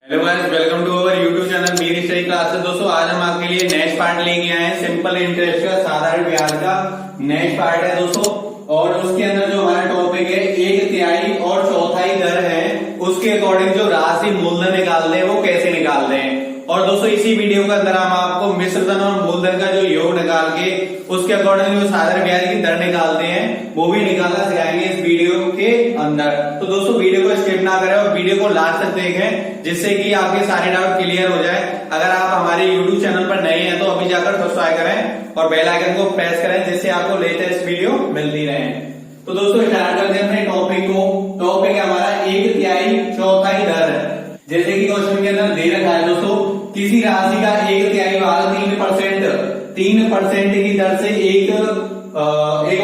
Hello guys, welcome to our YouTube channel मेरी study classes. दोस्तों आज हम आपके लिए नेक्स्ट पार्ट लेके आए हैं सिंपल इंटरेस्ट का, साधारण ब्याज का नेक्स्ट पार्ट है दोस्तों। और उसके अंदर जो हमारा टॉपिक है एक तिहाई और चौथाई दर है, उसके अकॉर्डिंग जो राशि मूलधन निकालते हैं वो कैसे निकालते हैं। और दोस्तों इसी वीडियो के अंदर हम आपको मिश्र धन और मूलधन का जो योग निकाल के उसके अकॉर्डिंग जो साधारण ब्याज की दर निकालते हैं वो भी निकालना सिखाएंगे इस वीडियो के अंदर। तो दोस्तों वीडियो को स्किप ना करें और वीडियो को लास्ट तक देखें, जिससे कि आपके सारे डाउट क्लियर हो जाए। अगर आप हमारे यूट्यूब चैनल पर नए हैं तो अभी जाकर सब्सक्राइब करें और बेल आइकन को प्रेस करें, जिससे आपको लेटेस्ट वीडियो मिलती रहे। तो दोस्तों स्टार्ट करते हैं अपने टॉपिक को। टॉपिक है हमारा एक तिहाई चौथाई दर। जैसे कि क्वेश्चन के अंदर दे रखा है दोस्तों, किसी राशि का एक तिहाई भाग 3% की दर से एक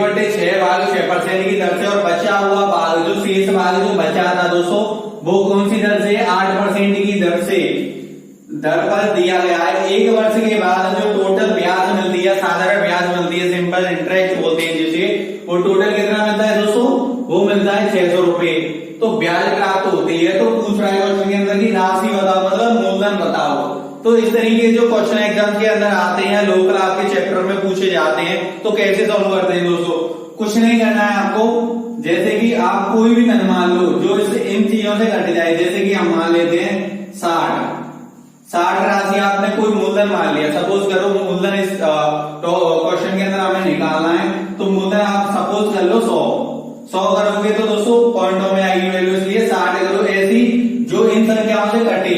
बटे 6 भाग 6% की दर से, और बचा हुआ भाग जो शेष भाग जो बचा था दोस्तों वो कौन सी दर से, 8% की दर से दर पर दिया गया है। एक वर्ष के बाद जो टोटल ब्याज मिलती है, साधारण ब्याज मिलती है, सिंपल इंटरेस्ट बोलते हैं जिसे, वो टोटल कितना मिलता है दोस्तों, वो मिलता है 600 रुपए। तो ब्याज प्राप्त होती है। तो पूछ रहा है क्वेश्चन के अंदर की राशि बताओ, मतलब मूलधन बताओ। तो इस तरीके जो क्वेश्चन एग्जाम के अंदर आते हैं, लोकल आपके चैप्टर में पूछे जाते हैं, तो कैसे सॉल्व करते हैं दोस्तों। कुछ नहीं करना है आपको, जैसे कि आप कोई भी धन मान लो जो इन चीजों से घट जाए। जैसे कि हम मान लेते हैं 60 राशि आपने कोई मूलधन मान लिया। सपोज करो मूलधन इस क्वेश्चन के अंदर हमें निकालना है, तो मूलधन आप सपोज कर लो 100 करोगे तो दोस्तों पॉइंटों में आएगी वैल्यू, इसलिए 60 करो। ऐसी जो इन संख्याओं से कटे,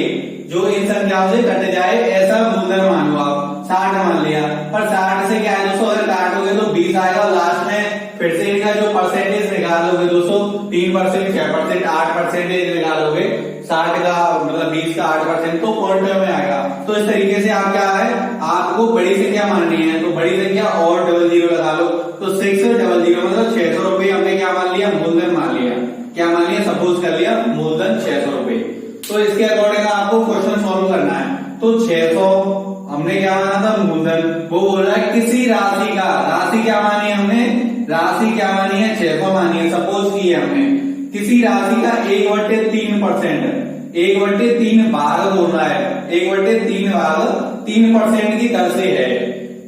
जो इन संख्याओं से कट जाए ऐसा मूलधन मान लो आप। 60 मान लिया, पर 60 से क्या है दोस्तों, अगर काटोगे तो 20 आएगा। लास्ट में फिर से इनका जो परसेंटेज निकालोगे दोस्तों, 3%, 6%, 8% निकालोगे। 60 का मतलब 20 का 8%, तो पॉइंट में आएगा। तो इस तरीके से आप क्या है, आपको बड़ी संख्या माननी है, तो बड़ी संख्या और 00 लगा लो। तो 600 मतलब 600 रुपये हमने क्या मान लिया, मूलधन मान लिया। क्या मान लिया, सपोज कर लिया मूलधन 600 रुपये। तो इसके अकॉर्डिंग आपको क्वेश्चन सॉल्व करना है। तो 600 हमने क्या माना था, मूलधन। वो बोल रहा है किसी राशि का, राशि क्या मानी है हमने, राशि क्या मानी है, 600 मानी है, सपोज की है हमने। किसी राशि का 1/3%, 1/3 भाग बोल रहा है, 1/3 भाग 3% की दर से है।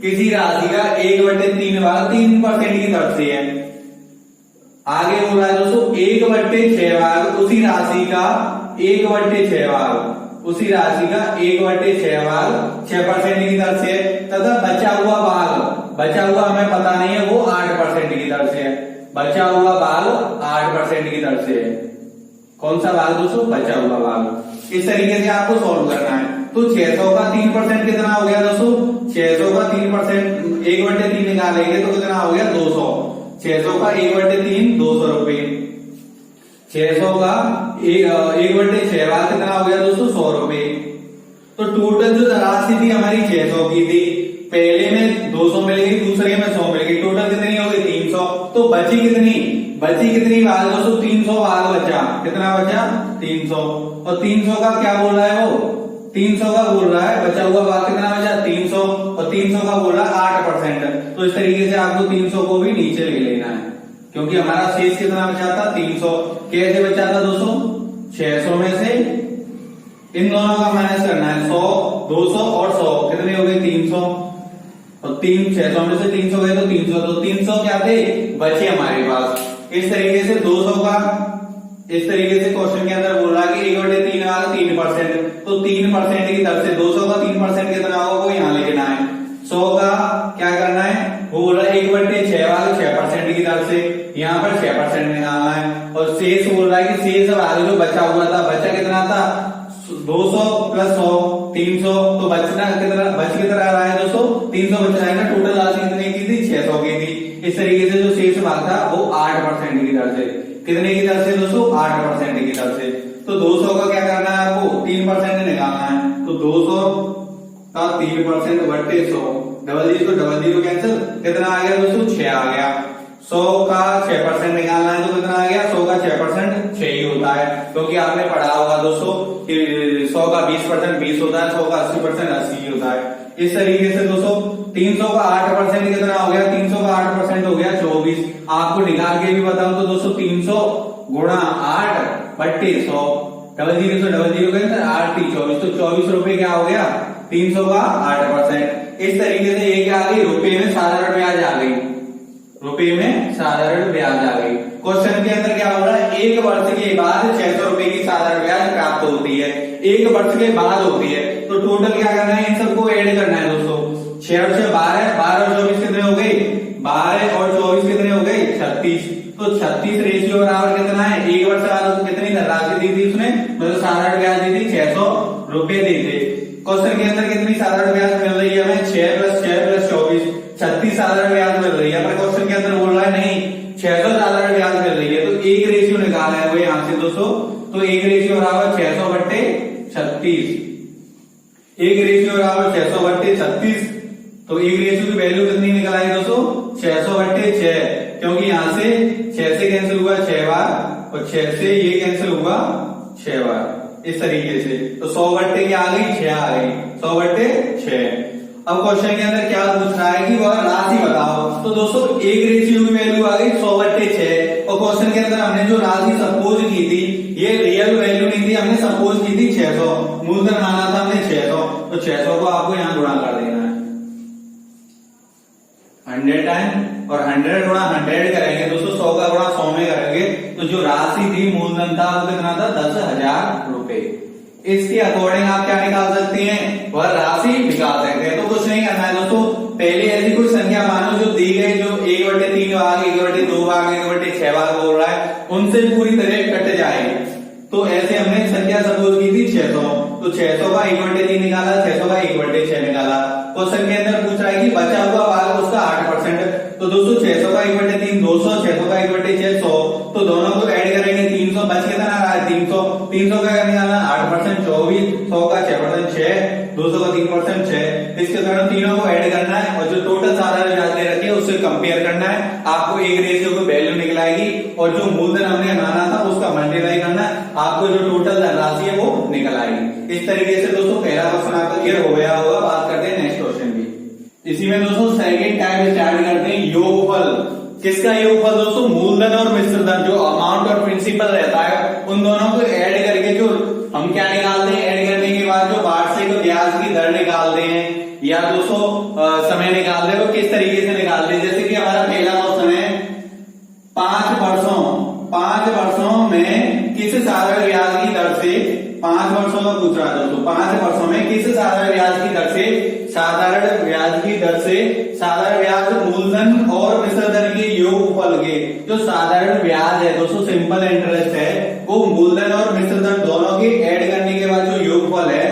किसी राशि का 1/3 भाग 3% की दर से है। आगे बोल रहा है दोस्तों 1/6 भाग उसी राशि का 1/6 भाग, उसी राशि का 1/6 भाग 6% की दर से है, तथा बचा हुआ भाग, बचा हुआ हमें पता नहीं है, वो 8% की दर से है। बचा हुआ भाग 8% की दर से है। कौन सा भाग दोस्तों, बचा हुआ भाग। इस तरीके से आपको सॉल्व करना है। तो 600 का 3% कितना हो गया दोस्तों, 600 का 3% 1/3 निकालेंगे तो कितना हो गया, 200। 600 का 1/3 200 रुपये। 600 का 1/6 भाग कितना हो गया दोस्तों, 100 रुपये। तो टोटल जो राशि थी हमारी 600 की थी, पहले में 200 मिल गई, दूसरे में 100 मिल गई, टोटल कितनी हो गई 300। तो बची कितनी भाग दोस्तों, 300 भाग बचा। कितना बचा, 300। और 300 का क्या बोल रहा है, वो 300 का बोल रहा है, बचा हुआ भाग कितना बचा, 300। और 300 का बोल रहा है 8%। तो इस तरीके से आपको 300 को भी नीचे ले लेना है, क्योंकि हमारा शेष कितना बचा था, 300। कैसे बचा था दोस्तों, 600 में से इन दोनों का माइनस करना है, 100, 200 और 100 कितने हो गए, 300। और 600 में से 300 गए तो 300, तो 300 क्या थे, बचे हमारे पास। इस तरीके से 200 का, इस तरीके से क्वेश्चन के अंदर बोल रहा है कि 1/3 भाग 3%, तो 3% की दर से 200 का 3% कितना होगा, वो यहाँ लेना है। 100 का क्या करना है, वो बोल रहा है 1/6 भाग 6% की दर से, यहाँ पर 6% निकालना है। और शेष बोल रहा है कि शेष भाग जो बचा हुआ था, बचा कितना था, 200 प्लस 100 300, तो बचना कितना, बच कितना रहा है दोस्तों, 300 बच रहा है ना। टोटल राशि कितने की थी, 600 की थी। इस तरीके से जो शेष भाग था वो 8% की दर से, कितने की दर से दोस्तों, 8% की दर से। तो 200 का क्या करना है आपको, 3% निकालना है। तो 200 का 3% बटे 100, 00 कैंसिल, कितना आ गया दोस्तों, 6 आ गया। 100 का 6% निकालना है तो कितना आ गया, 100 का 6% 6 ही होता है, क्योंकि आपने पढ़ा होगा दोस्तों कि 100 का 20% 20 होता है, 100 का 80% 80 ही होता है। इस तरीके से दोस्तों 300 का 8% कितना हो गया, 300 का 8% हो गया 24। आपको निकाल के भी बताऊं तो दोस्तों 300 गुणा 8/100 डबल जीरो से डबल जीरो करें 8×3 = 24, तो 24 रुपए क्या हो गया 300 का 8%। इस तरीके से ये क्या आ गई, रुपए में साधारण ब्याज आ गई, रुपए में साधारण ब्याज आ गई। क्वेश्चन के अंदर क्या हो रहा है, एक वर्ष के बाद 600 रुपए की साधारण ब्याज प्राप्त होती है, एक वर्ष के बाद होती है। तो टोटल क्या करना है, इन सबको ऐड करना है दोस्तों। 6 और 6 12, 12 और 24 कितने हो गए, 12 और 24 कितने हो गए 36। तो 36 रेशियो बराबर कितना है, एक वर्ष बाद उसको कितनी धनराशि दी थी उसने, मतलब साधारण ब्याज दी थी 600 रुपए दी थी। क्वेश्चन के अंदर कितनी साधारण ब्याज मिल रही है हमें, 6 + 6 + 24, 36 साधारण ब्याज मिल रही है। पर क्वेश्चन के अंदर बोल रहा है नहीं 600 साधारण ब्याज मिल रही है, तो एक रेशियो निकालना है वो यहाँ से दोस्तों। तो एक रेशियो बराबर 600/36, एक रेशियो बराबर 600/36। तो एक रेशियो की वैल्यू कितनी निकल आई दोस्तों, 600/6, क्योंकि यहाँ से 6 से कैंसिल हुआ 6 बार और 6 से ये कैंसिल हुआ 6 बार, इस तरीके से। तो 100/6 क्या आ गई, 6 आ गई, 100/6। अब क्वेश्चन के अंदर क्या पूछ रहा है कि वह राशि बताओ। तो दोस्तों एक रेशियो की वैल्यू आ गई 100/6, और क्वेश्चन के अंदर हमने जो राशि सपोज की थी ये रियल वैल्यू नहीं थी, हमने सपोज की थी 600, मूलधन माना था हमने 600। तो 600 को आपको यहाँ गुणा कर देना है 100 टाइम, और 100 गुणा 100 करेंगे दोस्तों, 100 का गुणा 100 में करेंगे। तो जो राशि थी मूलधन था वो कितना था, 10,000 रुपए। इसके अकॉर्डिंग आप क्या निकाल सकते हैं, वह राशि निकाल सकते हैं। तो कुछ नहीं करना है दोस्तों, पहले ऐसी कोई संख्या मानो जो दी गई, जो 1/3 भाग, 1/2 भाग, 1/6 भाग बोल रहा है, उनसे पूरी तरह कट जाए। तो ऐसे हमने संख्या सपोज की थी 600, तो 600 का 1/3 निकाला, 600 का 1/6 निकाला। क्वेश्चन के अंदर पूछ रहा है कि बचा हुआ भाग उसका 8%। तो दोस्तों 600 का 1/3 200, 600 का 1/6 100, तो दोनों को ऐड करेंगे 300, बच कितना रहा है 300, 300 का निकालना 8% 24, 100 का 6% 6, 200 का 3% 6। इसके कारण तीनों को ऐड करना है और जो टोटल साधारण ब्याज दे रखी है उससे कंपेयर करना है। आपको एक रेशियो की वैल्यू निकल आएगी और जो मूलधन हमने माना था उसका मल्टीप्लाई करना है, आपको जो टोटल धनराशि है वो निकल आएगी। इस तरीके से दोस्तों पहला क्वेश्चन आपका क्लियर हो गया होगा। बात करते हैं नेक्स्ट क्वेश्चन की। इसी में दोस्तों सेकंड टाइप स्टार्ट करते हैं योगफल। किसका योगफल दोस्तों, मूलधन और मिश्र धन, जो अमाउंट और प्रिंसिपल रहता है उन दोनों को ऐड करके जो हम क्या निकालते हैं, ऐड करने के बाद जो वार्षिक ब्याज की दर निकालते हैं या दोस्तों समय निकालते हैं, वो किस तरीके से निकालते हैं। जैसे कि हमारा पहला क्वेश्चन है 5 वर्षों में किस साधारण ब्याज की दर से, 5 वर्षों का पूछ रहा है दोस्तों, 5 वर्षों में किस साधारण ब्याज की दर से, साधारण ब्याज की दर से साधारण ब्याज मूलधन और मिश्र धन के योगफल के, जो साधारण ब्याज है दोस्तों सिंपल इंटरेस्ट है, वो मूलधन और मिश्र धन दोनों के ऐड करने के बाद जो योगफल है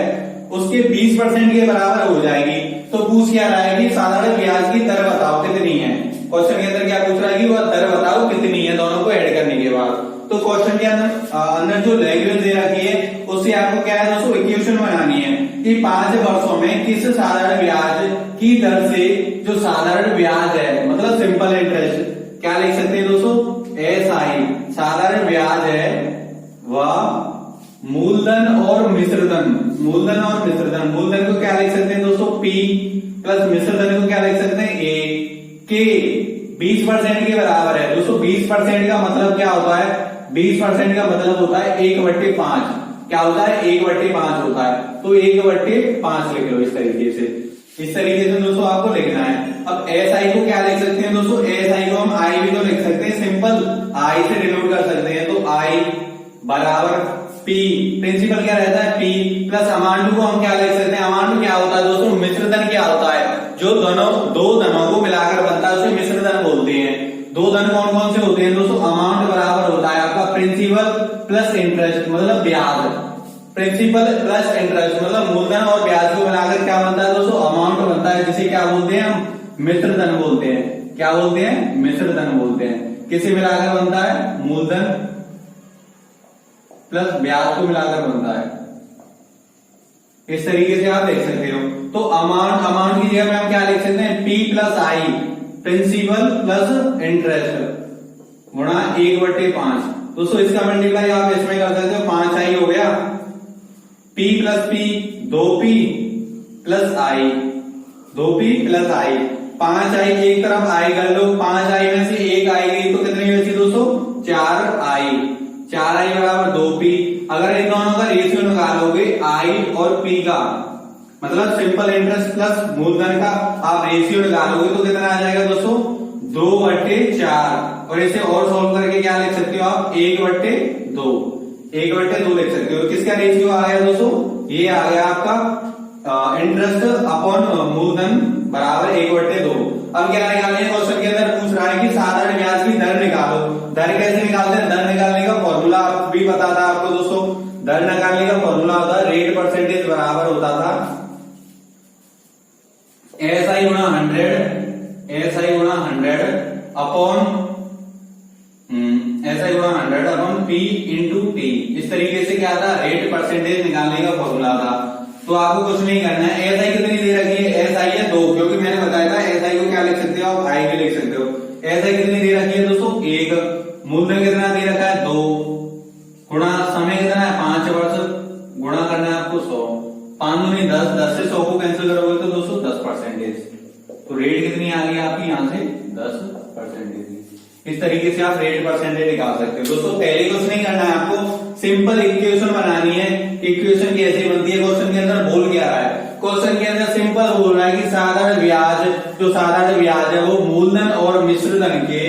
उसके 20% के बराबर हो जाएगी। तो पूछ क्या रहा है कि साधारण ब्याज की दर बताओ कितनी है। क्वेश्चन के अंदर क्या पूछ रहा है कि वह दर बताओ कितनी है दोनों को ऐड करने के बाद। तो क्वेश्चन के अंदर जो लैंग्वेज दे रखी है उससे आपको क्या है दोस्तों, इक्वेशन बनानी है कि 5 वर्षों में किस साधारण ब्याज की दर से, जो साधारण ब्याज है मतलब सिंपल इंटरेस्ट, क्या लिख सकते हैं दोस्तों, SI साधारण ब्याज है, वह मूलधन और मिश्र धन, मूलधन और मिश्र धन, मूलधन को क्या लिख सकते हैं दोस्तों P प्लस मिश्र धन को क्या लिख सकते हैं A के 20% के बराबर है। दोस्तों 20% का मतलब क्या होता है, 20% का मतलब होता है 1/5, क्या होता है 1/5 होता है। तो 1/5 लिख लो इस तरीके से, इस तरीके से दोस्तों आपको लिखना है। अब SI को क्या लिख सकते हैं दोस्तों, SI को हम I भी तो लिख सकते हैं, सिंपल I से डिनोट कर सकते हैं। तो I बराबर P, प्रिंसिपल क्या रहता है P प्लस अमाउंट को हम क्या लिख सकते हैं, अमाउंट क्या होता है दोस्तों, मिश्र धन क्या होता है, जो दोनों दो धनों को मिलाकर बनता है उसे मिश्र धन बोलते हैं। दो धन कौन कौन से होते हैं दोस्तों, अमाउंट बराबर होता है आपका प्रिंसिपल प्लस इंटरेस्ट मतलब ब्याज, प्रिंसिपल प्लस इंटरेस्ट मतलब मूलधन और ब्याज को मिलाकर क्या बनता है दोस्तों, अमाउंट बनता है, जिसे क्या बोलते हैं हम मिश्र धन बोलते हैं। क्या बोलते हैं, मिश्र धन बोलते हैं। किसे मिलाकर बनता है, मूलधन प्लस ब्याज को मिलाकर बनता है। इस तरीके से आप देख सकते हो। तो अमाउंट की जगह में हम क्या लिख सकते हैं, P plus I principal plus interest गुणा 1/5। दोस्तों इसका मल्टीप्लाई आप इसमें कर सकते हो, 5I हो गया, P plus P 2P plus I, 2P plus I, 5I एक तरफ I कर लो, 5I में से एक I गई तो कितनी बची दोस्तों, 4I, 4I बराबर 2P, अगर इन दोनों का रेशियो निकालोगे आई और पी का, मतलब सिंपल इंटरेस्ट प्लस मूलधन का आप रेशियो निकालोगे तो कितना आ जाएगा दोस्तों 2/4। और इसे और सॉल्व करके क्या लिख सकते हो आप 1/2, 1/2 लिख सकते हो। किसका रेशियो आ गया दोस्तों, ये आ गया आपका इंटरेस्ट अपॉन मूलधन बराबर 1/2। अब क्या निकालना है, क्वेश्चन के अंदर पूछ रहा है कि साधारण ब्याज की दर निकालो। दर कैसे निकालते हैं, दर निकालने का फॉर्मूला भी पता था आपको दोस्तों। दर निकालने का फॉर्मूला होता है रेट परसेंटेज बराबर होता था SI गुणा 100 अपॉन SI गुणा 100 अपॉन P इंटू T। इस तरीके से क्या था, रेट परसेंटेज निकालने का फॉर्मूला था। तो आपको कुछ नहीं करना है। SI कितनी दे रखी है, SI है 2, क्योंकि मैंने बताया था SI को क्या लिख सकते हो आप, I भी लिख सकते हो। SI कितनी दे रखी है दोस्तों 1, मूलधन कितना दे रखा है 2, गुणा समय कितना है 5 वर्ष, गुणा करना है आपको 100, 5 दूनी 10, 10 से 100 को कैंसिल करोगे तो दोस्तों 10%। तो रेट कितनी आ गई आपकी यहाँ से 10%। इस तरीके से आप रेट परसेंटेज निकाल सकते हो दोस्तों। पहले कुछ नहीं करना है, आपको सिंपल इक्वेशन बनानी है। इक्वेशन कैसे बनती है, क्वेश्चन के अंदर बोल क्या रहा है, क्वेश्चन के अंदर सिंपल बोल रहा है कि साधारण ब्याज, जो साधारण ब्याज है वो मूलधन और मिश्र धन के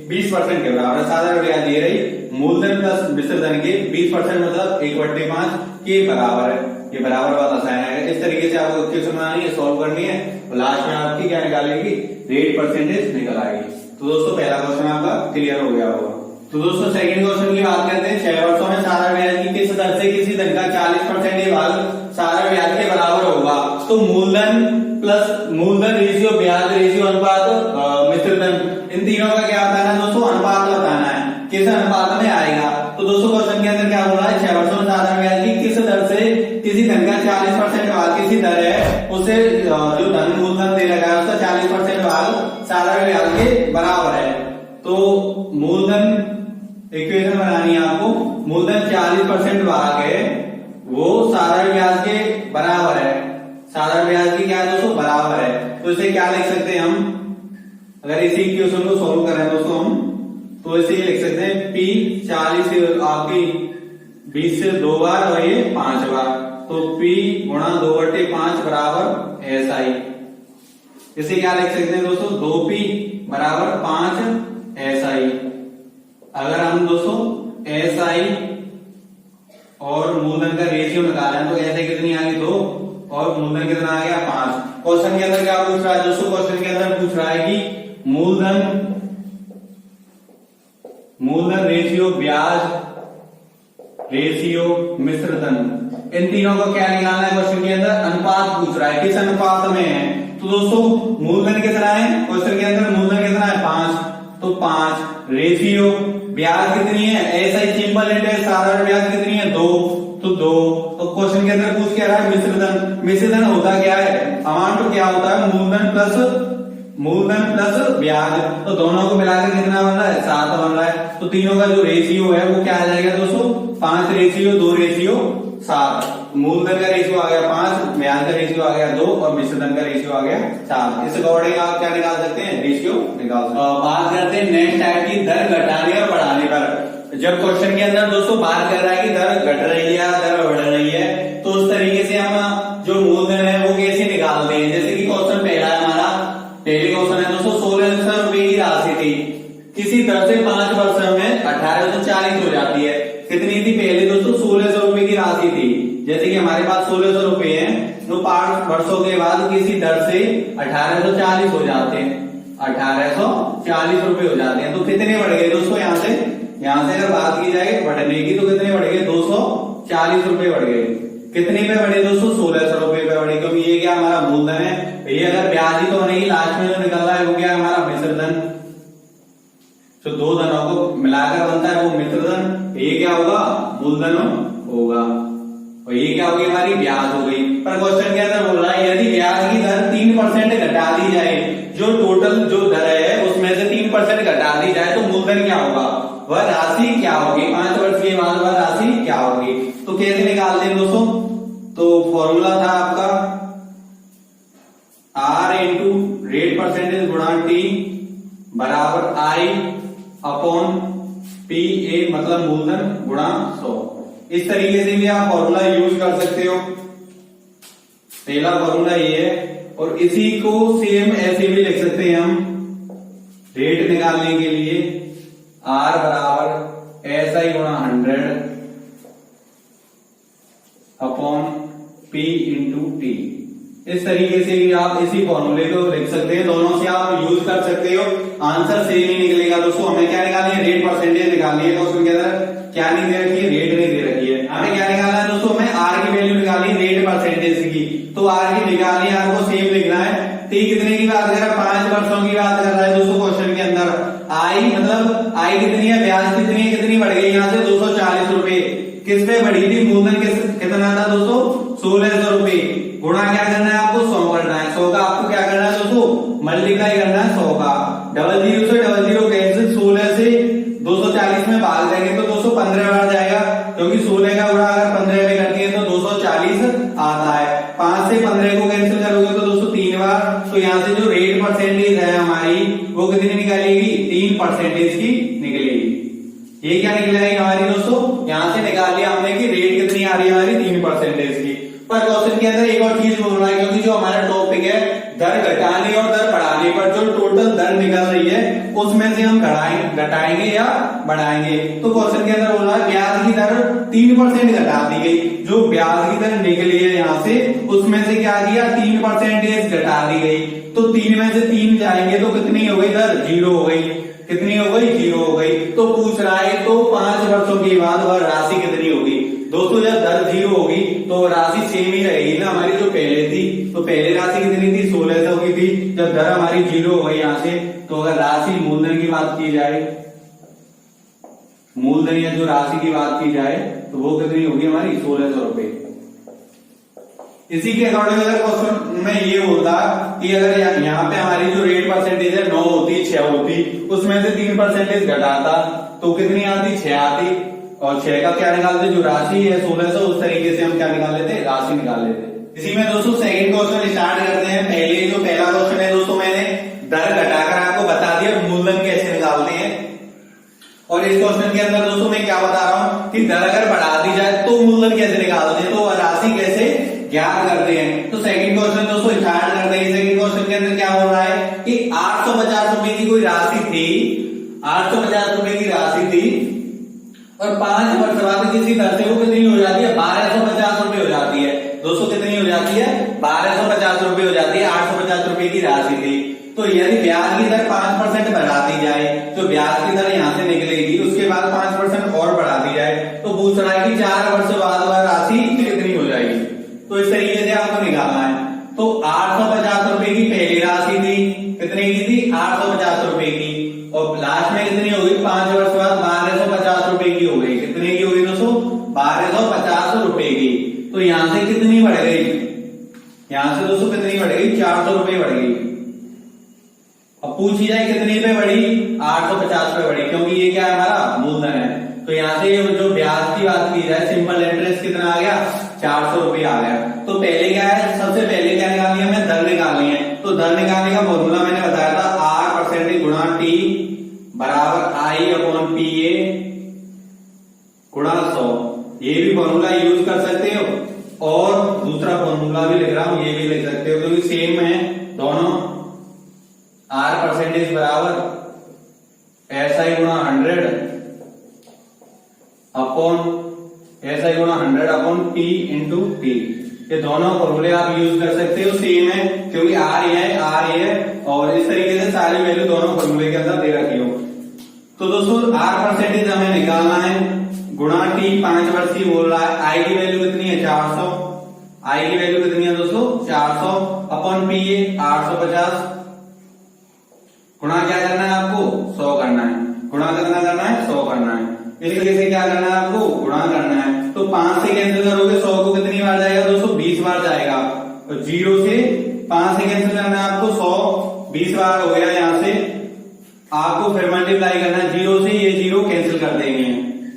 20% के बराबर है। साधारण ब्याज ये रही, मूलधन प्लस मिश्र धन के 20% मतलब 1/5 के बराबर है। ये बराबर वाला साइन है। इस तरीके से आपको इक्वेशन बनानी है, सॉल्व करनी है, और लास्ट में आपकी क्या निकालेगी, रेट परसेंटेज निकल आएगी। तो दोस्तों पहला क्वेश्चन आपका क्लियर हो गया होगा। तो दोस्तों सेकंड क्वेश्चन की बात करते हैं। 6 वर्षों में साधारण ब्याज की किस दर से किसी धन का 40% भाग साधारण ब्याज के बराबर होगा। तो मूलधन रेशियो, ब्याज रेशियो, अनुपात, मिश्र धन, इन तीनों का क्या बताना है दोस्तों, अनुपात बताना है। किस अनुपात में आएगा। तो दोस्तों क्वेश्चन के अंदर क्या बोल रहा है, 6 वर्षों में साधारण ब्याज की किस दर से किसी धन का 40% भाग, किसी दर है उसे जो धन मूलधन दे रखा है उसका 40% भाग साधारण ब्याज के बराबर है। तो मूलधन इक्वेशन बनानी है आपको, मूलधन 40% भाग है वो साधारण ब्याज के बराबर है। साधारण ब्याज की क्या है दोस्तों, बराबर है। तो इसे क्या लिख सकते हैं हम, अगर इसी इक्वेशन को सॉल्व करें दोस्तों हम, तो इसे लिख सकते हैं P 40 आपकी 20 से 2 बार और ये 5 बार, तो P गुणा 2/5 बराबर SI। इसे क्या लिख सकते हैं दोस्तों, 2P बराबर 5 SI। अगर हम दोस्तों SI और मूलधन का रेशियो निकालें तो SI कितनी आ गई 2 और मूलधन कितना आ गया 5। क्वेश्चन के अंदर क्या पूछ रहा है दोस्तों, क्वेश्चन के अंदर पूछ रहा है कि मूलधन रेशियो, ब्याज रेशियो, मिश्र धन, इन तीनों को क्या निकालना है। क्वेश्चन के अंदर अनुपात पूछ रहा है, किस अनुपात में है। तो दोस्तों मूलधन कितना है, क्वेश्चन के अंदर मूलधन कितना है 5, तो 5, रेशियो ब्याज कितनी है, ऐसा ही सिंपल इंटरेस्ट साधारण ब्याज कितनी है 2, तो 2। तो क्वेश्चन के अंदर पूछ क्या रहा है, मिश्र धन। मिश्र धन होता क्या है, अमाउंट क्या होता है, मूलधन प्लस ब्याज, तो दोनों को मिलाकर कितना बन रहा है 7 बन रहा है। तो तीनों का जो रेशियो है वो क्या आ जाएगा दोस्तों, 5 रेशियो 2 रेशियो 7। मूलधन का रेशियो आ गया 5, ब्याज का रेशियो आ गया 2 और मिश्र धन का रेशियो आ गया 7। इस अकॉर्डिंग आप क्या निकाल सकते हैं, रेशियो निकाल सकते हैं। बात करते हैं नेक्स्ट टाइप की, दर घटाने और बढ़ाने पर। जब क्वेश्चन के अंदर दोस्तों बात कर रहा है कि दर घट रही है, दर बढ़ रही है, तो उस तरीके से हम जो मूलधन है वो कैसे निकालते हैं। जैसे कि क्वेश्चन पहला है हमारा, पहले क्वेश्चन है दोस्तों 1600 रुपए की राशि थी, किसी दर से 5 वर्षों में 1840 हो जाती है। कितनी थी पहले दोस्तों, 1600 रुपए की राशि थी। जैसे कि हमारे पास 1600 रुपए हैं, तो 5 वर्षों के बाद किसी दर से 1840 हो जाते हैं, 1840 रुपए हो जाते हैं। तो कितने बढ़ गए दोस्तों, यहाँ से अगर बात की जाए बढ़ने की तो कितने बढ़ गए, 240 रुपए बढ़ गए। कितने पे बढ़े दोस्तों, 1600 रुपए पे बढ़े, क्योंकि ये क्या हमारा मूलधन है। ये अगर ब्याज ही तो नहीं, लास्ट में जो निकल रहा है वो क्या है हमारा मिश्र धन। तो दो धनों को मिलाकर बनता है वो मिश्र धन। ये क्या होगा, मूलधन होगा, और ये क्या होगी हमारी ब्याज हो गई। पर क्वेश्चन के अंदर बोल रहा है यदि ब्याज की दर 3% घटा दी जाए, जो टोटल जो दर है उसमें से 3% घटा दी जाए, तो मूलधन क्या होगा, वह राशि क्या होगी, 5 वर्ष के बाद वह राशि क्या होगी। तो कैसे निकालते हैं दोस्तों, तो फॉर्मूला था आपका R इंटू रेट परसेंटेज गुणा T बराबर I अपॉन P A मतलब मूलधन गुणा 100। इस तरीके से भी आप फॉर्मूला यूज कर सकते हो। पहला फॉर्मूला ये है, और इसी को सेम ऐसे भी लिख सकते हैं हम, रेट निकालने के लिए R बराबर SI गुणा 100 अपॉन P इंटू टी। इस तरीके से भी आप इसी फॉर्मूले को लिख सकते हैं, दोनों से आप यूज कर सकते हो। आंसर सेम ही निकलेगा दोस्तों। हमें क्या निकालनी है, रेट परसेंटेज निकालनी है। क्वेश्चन के अंदर क्या नहीं दे रखी है, रेट नहीं दे रखी है। हमें क्या निकालना है दोस्तों, हमें R की वैल्यू निकालनी है रेट परसेंटेज की। तो R की निकालनी है, R को सेम लिखना है। T कितने की बात कर रहा है, 5 वर्षों की बात कर रहा है दोस्तों क्वेश्चन के अंदर। I मतलब I कितनी है, ब्याज कितनी है, कितनी बढ़ गई यहाँ से 240 रुपए। किस पे बढ़ी थी, मूलधन कितना था दोस्तों, 1600 रुपए। गुणा क्या करना है आपको, 100 करना है। 100 का आपको क्या करना है दोस्तों, मल्टीप्लाई करना है 100 का। 00 से 00 कैंसिल, 16 से 240 में भाग देंगे तो 215 बार जाएगा, क्योंकि 16 का गुणा अगर 15 में करते हैं तो 240 आता है। 5 से 15 को कैंसिल करोगे तो दोस्तों 3 बार। तो यहाँ से जो रेट परसेंटेज है हमारी वो कितनी निकालेगी, 3% की निकलेगी। ये क्या निकलेगी हमारी दोस्तों, यहाँ से निकाल लिया हमने कि रेट कितनी आ रही है हमारी, 3% की। पर क्वेश्चन के अंदर एक और चीज बोल रहा है, क्योंकि जो हमारा टॉपिक है दर घटाने और दर बढ़ाने पर, जो टोटल दर निकल रही है उसमें से हम घटाएंगे या बढ़ाएंगे। तो क्वेश्चन के अंदर बोल रहा है ब्याज की दर 3% घटा दी गई। जो ब्याज की दर निकली है यहाँ से, उसमें से क्या किया, 3% घटा दी गई। तो 3 में से 3 जाएंगे तो कितनी हो गई दर, 0 हो गई। कितनी हो गई, 0 हो गई। तो पूछ रहा है तो 5 वर्षों के बाद वह राशि कितनी होगी। दोस्तों जब दर 0 होगी तो राशि सेम ही रहेगी ना हमारी जो पहले थी। तो पहले राशि कितनी थी, 1600 की थी। जब दर हमारी 0 हो गई यहाँ से, तो अगर राशि मूलधन की बात की जाए, मूलधन या जो राशि की बात की जाए तो वो कितनी होगी हमारी, 1600 रुपए। इसी के अकॉर्डिंग अगर क्वेश्चन में ये होता कि अगर यहाँ पे हमारी जो रेट परसेंटेज है 9 होती, 6 होती, उसमें से 3% घटाता तो कितनी आती, 6 आती। और 6 का क्या निकालते, जो राशि है 1600, उस तरीके से हम क्या निकाल लेते, राशि निकाल लेते। इसी में दोस्तों सेकंड क्वेश्चन स्टार्ट करते हैं। पहला क्वेश्चन है दोस्तों, मैंने दर घटाकर आपको बता दिया मूलधन कैसे निकालते हैं। और इस क्वेश्चन के अंदर दोस्तों मैं क्या बता रहा हूं कि दर अगर बढ़ा दी जाए तो मूलधन कैसे निकालते हैं, तो राशि कैसे ज्ञात करते हैं। तो सेकंड क्वेश्चन दोस्तों स्टार्ट करते हैं। सेकंड क्वेश्चन के अंदर क्या हो रहा है कि 850 रुपए की कोई राशि थी, 850 रुपए की राशि थी, और 5 वर्ष बाद किसी दर से वो कितनी हो जाती है, 1250 रुपए हो जाती है। दोस्तों कितनी हो जाती है, 1250 रुपए हो जाती है। 850 रुपए की राशि थी। तो यदि ब्याज की दर 5% बढ़ा दी जाए, तो ब्याज की दर यहाँ से निकलेगी, उसके बाद 5% और बढ़ा दी जाए, तो पूछ रहा है कि 4 वर्ष बाद वह राशि कितनी हो जाएगी। तो इस तरीके से आपको निकालना है। तो 850 रुपए की पहली राशि थी, कितने की थी, 850 रुपए की, और लास्ट में कितनी हो गई, 5 वर्ष बाद 1250 रुपए की हो गई। कितने की हो गई दोस्तों, 1250 रुपए की। तो यहां से कितनी बढ़ गई, यहां से दोस्तों कितनी बढ़ गई, 400 रुपए बढ़ गई। अब पूछी जाए कितनी पे बढ़ी, 850 पे बढ़ी, क्योंकि ये क्या है हमारा मूलधन है। तो यहाँ से जो ब्याज की बात की जाए, सिंपल इंटरेस्ट कितना आ गया, 400 रुपए आ गया। तो पहले क्या है, सबसे पहले क्या निकालनी है, हमें दर निकालनी है। तो दर निकालने का फॉर्मूला मैंने बताया था, R% गुणा T बराबर I/PA गुणा 100। ये भी फॉर्मूला यूज कर सकते हो, और दूसरा फॉर्मूला भी लिख रहा हूं, ये भी लिख सकते हो, क्योंकि सेम है दोनों। R% बराबर SI गुणा 100 अपॉन SI गुणा 100 अपॉन P इंटू टी। ये दोनों फॉर्मूले आप यूज कर सकते हो, सेम है, क्योंकि R ये है, R ये है, और इस तरीके से सारी वैल्यू दोनों फॉर्मूले के अंदर दे रखी हो। तो दोस्तों R% हमें निकालना है, गुणा T 5 वर्ष की बोल रहा है। I की वैल्यू कितनी है, 400। I की वैल्यू कितनी है दोस्तों, 400 अपॉन PA 850। गुणा क्या करना है आपको, 100 करना है। गुणा करना है 100 करना है। इस तरीके से क्या करना है आपको, गुणा करना है। तो 5 से कैंसिल करोगे 100 को कितनी बार जाएगा दोस्तों, 20 बार जाएगा। तो 0 से 5 से कैंसिल करना है आपको, 100 20 बार हो गया। यहाँ से आपको फिर मल्टीप्लाई करना है, 0 से ये 0 कैंसिल कर देंगे।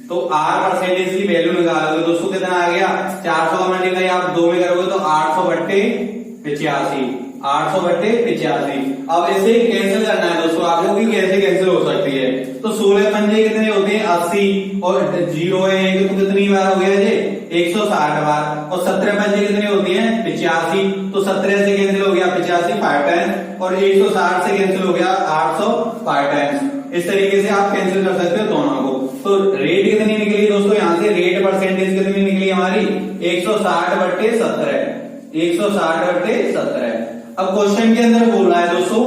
तो R% की वैल्यू निकालोगे दोस्तों, कितना आ गया, 400 का मल्टीप्लाई आप 2 में करोगे तो 800/85। 800/85। अब इसे कैंसिल करना है दोस्तों आपको कि कैसे कैंसिल हो सकती है। तो 16 पंजे कितने होते हैं 80 और 0 है एक, तो कितनी बार हो गया जी 160 बार। और 17 पंजे कितने होती हैं 85, तो 17 से कैंसिल हो गया 85 5 टाइम्स, और 160 से कैंसिल हो गया 800 5 टाइम्स। इस तरीके से आप कैंसिल कर सकते हो दोनों को। तो रेट कितनी निकली दोस्तों, यहाँ से रेट परसेंटेज कितनी निकली हमारी 160/17, 160/17। अब क्वेश्चन के अंदर बोल रहा है दोस्तों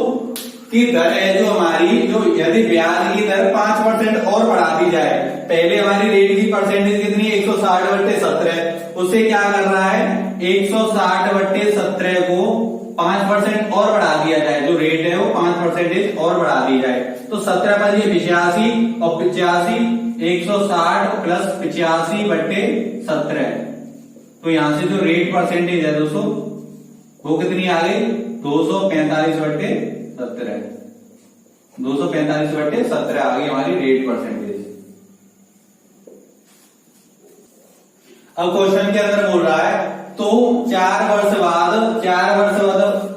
कि दर है जो हमारी, जो यदि ब्याज की दर 5% और बढ़ा दी जाए, पहले हमारी रेट की परसेंटेज कितनी है 160/17, उससे क्या कर रहा है 160/17 को 5% और बढ़ा दिया जाए, जो रेट है वो 5% और बढ़ा दी जाए। तो 17/85 और 85, 160 प्लस 85/17। तो यहां से जो रेट परसेंटेज है दोस्तों वो कितनी आ गई 245/17, 245/17 आ गई हमारी रेट परसेंटेज। अब क्वेश्चन के अंदर बोल रहा है तो 4 वर्ष बाद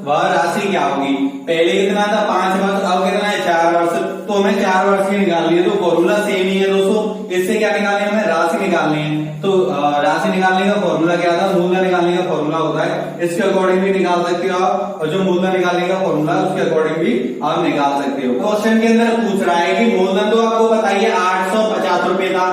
वह राशि क्या होगी। पहले कितना था 5 वर्ष, अब कितना है 4 वर्ष। तो हमें 4 वर्ष की निकालनी है, तो फॉर्मूला सेम ही है दोस्तों। इससे क्या निकालनी है, हमें राशि निकालनी है। तो राशि निकालने का फॉर्मूला क्या था, मूलधन निकालने का फॉर्मूला होता है, इसके अकॉर्डिंग भी निकाल सकते हो आप, और जो मूलधन निकालने का फॉर्मूला है उसके अकॉर्डिंग भी आप निकाल सकते हो। क्वेश्चन के अंदर पूछ रहा है कि मूलधन तो आपको बताइए 850 रुपए था,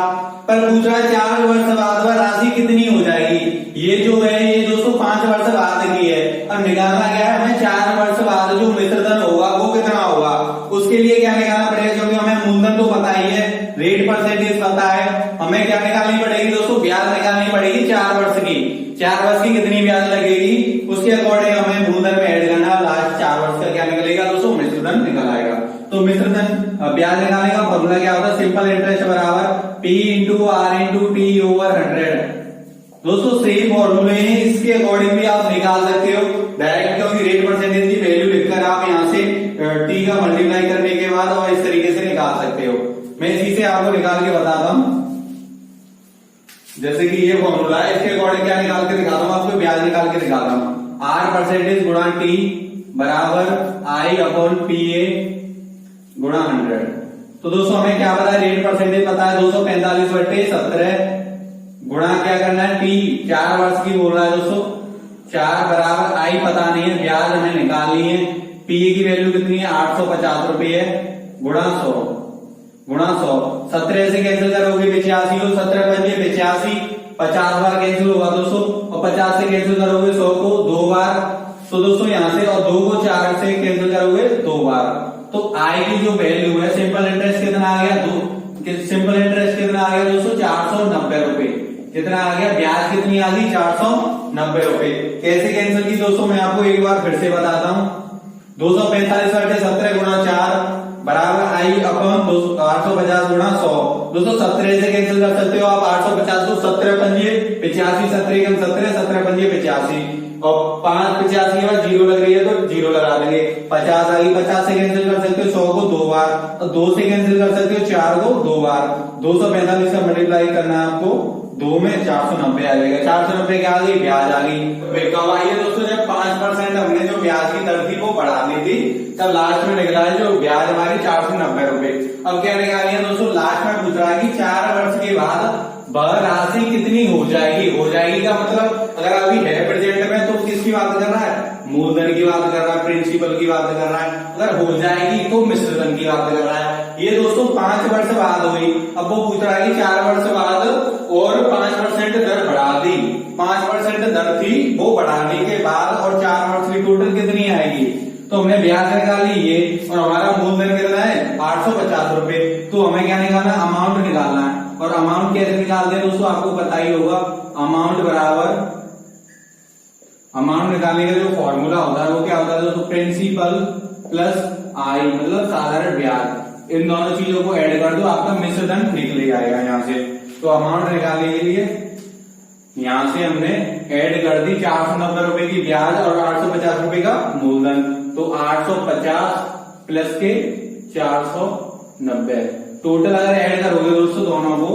पर पूछ रहा है 4 वर्ष बाद वह राशि कितनी हो जाएगी। ये जो है ये दोस्तों 5 वर्ष बाद की है, और निकालना क्या है हमें 4 वर्ष बाद जो मिश्रधन होगा वो कितना होगा। उसके लिए क्या निकालना पड़ेगा, क्योंकि हमें मूलधन तो पता ही है, रेट परसेंटेज पता है, हमें क्या निकालनी पड़ेगी दोस्तों ब्याज निकालनी पड़ेगी 4 वर्ष की। 4 वर्ष की कितनी ब्याज लगेगी उसके अकॉर्डिंग हमें मूलधन में ऐड करना। लास्ट 4 वर्ष का क्या निकलेगा दोस्तों मिश्रधन निकल आएगा। तो मिश्रधन ब्याज निकालने का फॉर्मूला क्या होता है, सिंपल इंटरेस्ट बराबर P into R into T over 100। दोस्तों सेम फॉर्मूले हैं, इसके अकॉर्डिंग भी आप निकाल सकते हो डायरेक्ट, क्योंकि रेट परसेंटेज की वैल्यू लिखकर आप यहाँ से टी का मल्टीप्लाई करने के बाद और इस तरीके से निकाल सकते हो। मैं इसी से आपको निकाल के बताता हूं, जैसे कि ये फॉर्मूला है, इसके अकॉर्डिंग क्या निकाल के दिखाता हूं आपको, ब्याज निकाल के दिखाता हूं। आर परसेंटेज गुणा टी बराबर आई अपॉन पी ए गुणा 100। तो दोस्तों हमें क्या पता है, रेट परसेंटेज पता है 245/17 गुणा क्या करना है टी, 4 वर्ष की बोल रहा है दोस्तों, 4 बराबर आई पता नहीं है, ब्याज हमें निकालनी है, पी की वैल्यू कितनी है 850 रुपए है, गुणा 100 17 से कैंसिल करोगे 85 को, 17 पंजे 85, 50 बार कैंसिल होगा दोस्तों, और 50 से कैंसिल करोगे 100 को 2 बार। तो दोस्तों यहाँ से और 2 को 4 से कैंसिल करोगे 2 बार। तो आई की जो वैल्यू है सिंपल इंटरेस्ट कितना आ गया, सिंपल इंटरेस्ट कितना आ गया दोस्तों 490 रुपए। कितना आ गया, ब्याज कितनी आ गई 490 रुपए। कैसे कैंसिल की दोस्तों मैं आपको एक बार फिर से बताता हूँ। 245/17 गुणा 4 बराबर आई अपॉन 850 गुणा 100। दोस्तों 17 से कैंसिल कर सकते हो आप 850 को, 17 पंजे 85, 17 कम 17, 17 पंजे 85, और 5 85 के बाद 0 लग रही है तो 0 लगा देंगे। 50 आ गई, 50 से कैंसिल कर सकते हो 100 को 2 बार, और 2 से कैंसिल कर सकते हो 4 को 2 बार। 245 का मल्टीप्लाई करना है आपको 2 में, 490 आ जाएगा। 490 क्या आ गई, ब्याज आ गई। कब आई है दोस्तों, जब 5% हमने जो ब्याज की दर थी वो बढ़ा दी थी, तब लास्ट में निकला है जो ब्याज हमारी 490 रुपए। अब क्या निकाली है दोस्तों, लास्ट में पूछ रहा है कि 4 वर्ष के बाद वह राशि कितनी हो जाएगी। हो जाएगी का मतलब अगर अभी है प्रेजेंट में तो किसकी बात कर रहा है, मूलधन की बात कर रहा है, प्रिंसिपल की बात कर रहा है। अगर हो जाएगी तो मिश्रधन की बात कर रहा है। ये दोस्तों 5 वर्ष बाद हुई। अब वो पूछ रहा है कि 4 वर्ष बाद और 5% दर बढ़ा दी, 5% दर थी वो बढ़ाने के बाद और 4 वर्ष की टोटल कितनी आएगी। तो हमने ब्याज निकाली ये, और हमारा मूलधन कितना है 850 रुपए। तो हमें क्या निकालना है, अमाउंट निकालना है। और अमाउंट कैसे निकालते हैं दोस्तों आपको पता ही होगा, अमाउंट बराबर, अमाउंट निकालने का जो फॉर्मूला होता है वो क्या होता है दोस्तों, प्रिंसिपल प्लस आई मतलब साधारण ब्याज। इन दोनों चीजों को ऐड कर दो, आपका मिश्रधन निकल आएगा यहाँ से। तो अमाउंट निकालने के लिए यहां से हमने ऐड कर दी 490 रुपए की ब्याज और 850 रुपए का मूलधन। तो 850 प्लस के 490 टोटल अगर ऐड करोगे दोस्तों दोनों को,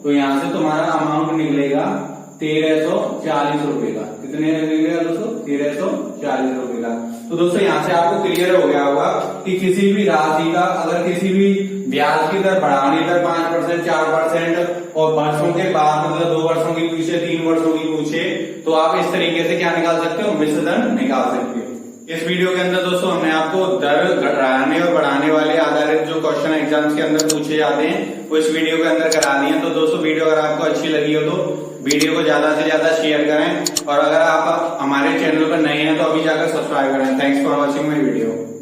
तो यहां से तुम्हारा अमाउंट निकलेगा 1340 रुपए का। कितने निकलेगा दोस्तों, 1340 रुपए का। तो दोस्तों यहाँ से आपको क्लियर हो गया होगा कि किसी भी राशि का अगर किसी भी ब्याज की दर बढ़ाने पर 5%, 4% और वर्षों के बाद मतलब 2 वर्षों की पूछे, 3 वर्षों की पूछे, तो आप इस तरीके से क्या निकाल सकते हो, मिश्र दर निकाल सकते हो। इस वीडियो के अंदर दोस्तों हमने आपको दर घटाने और बढ़ाने वाले आधारित जो क्वेश्चन एग्जाम्स के अंदर पूछे जाते हैं वो इस वीडियो के अंदर करा दिए। तो दोस्तों वीडियो अगर आपको अच्छी लगी हो तो वीडियो को ज्यादा से ज्यादा शेयर करें और अगर आप हमारे चैनल पर नए हैं तो अभी जाकर सब्सक्राइब करें। Thanks for watching my video.